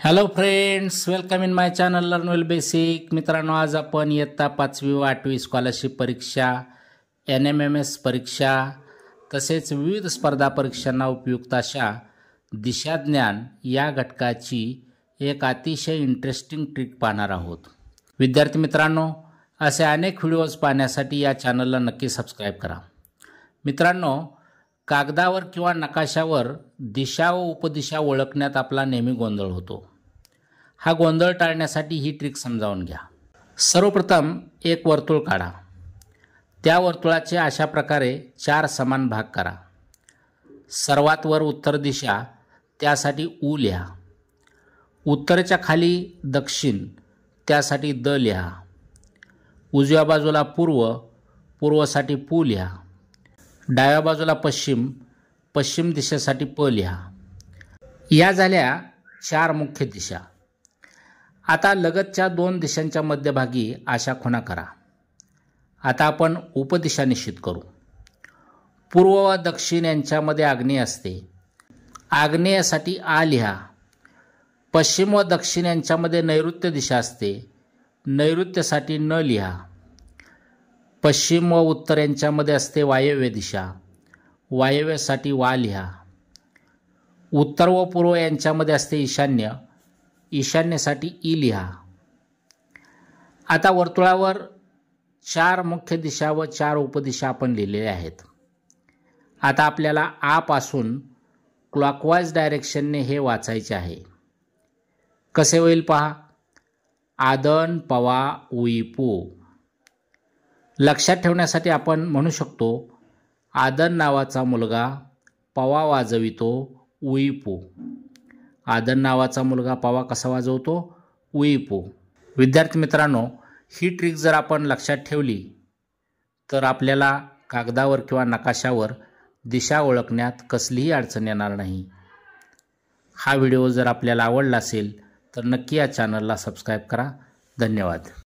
Hello friends, welcome in my channel learn well basic. मित्रांनो, आज आपण इयत्ता 5वी व 8वी स्कॉलरशिप परीक्षा, NMMS परीक्षा तसेच विविध स्पर्धा परीक्षांना उपयुक्त अशा दिशाज्ञान या घटकाची एक अतिशय इंटरेस्टिंग ट्रिक पाहणार आहोत. विद्यार्थी मित्रांनो, असे अनेक व्हिडिओज पाहण्यासाठी या चॅनलला नक्की सबस्क्राईब करा. मित्रांनो, कागदावर किंवा नकाशावर दिशा व उपदिशा ओळखण्यात आपला नेहमी गोंधळ होतो. हा गोंधळ टाळण्यासाठी ही ट्रिक समजावून घ्या. सर्वप्रथम एक वर्तुळ काढा. त्या वर्तुळाचे अशा प्रकारे 4 समान भाग करा. सर्वात वर उत्तर दिशा, त्यासाठी उ लिहा. उत्तरेच्या खाली दक्षिण, त्यासाठी द लिहा. उजव्या बाजूला पूर्व, पूर्वसाठी पू लिहा. डाव्या बाजूला पश्चिम, पश्चिम दिशेसाठी प लिहा. या झाल्या 4 मुख्य दिशा. आता लगतच्या 2 दिशांच्या मध्यभागी अशा खुणा करा. आता आपण उपदिशा निश्चित करू. पूर्व व दक्षिण यांच्यामध्ये आग्नेय असते. आग्नेयासाठी आ लिहा. पश्चिम व दक्षिण यांच्यामध्ये नैऋत्य दिशा असते. नैऋत्यसाठी न लिहा. पश्चिम व उत्तर यांच्यामध्ये असते वायव्य दिशा. वायव्यसाठी वा लिहा. उत्तर व पूर्व यांच्यामध्ये असते ईशान्य. ईशान्यसाठी ई लिहा. आता वर्तुळावर 4 मुख्य दिशा व 4 उपदिशा आपण लिहिलेल्या आहेत. आता आपल्याला आ पासून क्लॉकवाईज डायरेक्शनने हे वाचायचे आहे. कसे होईल पहा. आदन पवा उईपू. लक्षात ठेवण्यासाठी आपण म्हणू शकतो, आदन नावाचा मुलगा पवा वाजवितो उईपू. आदन नावाचा मुलगा पवा कसा वाजवतो? उईपू. विद्यार्थी मित्रांनो, ही ट्रिक जर आपण लक्षात ठेवली तर आपल्याला कागदावर किंवा नकाशावर दिशा ओळखण्यात कसलीही अडचण येणार नाही. हा व्हिडिओ जर आपल्याला आवडला असेल तर नक्की या चॅनलला सबस्क्राईब करा. धन्यवाद.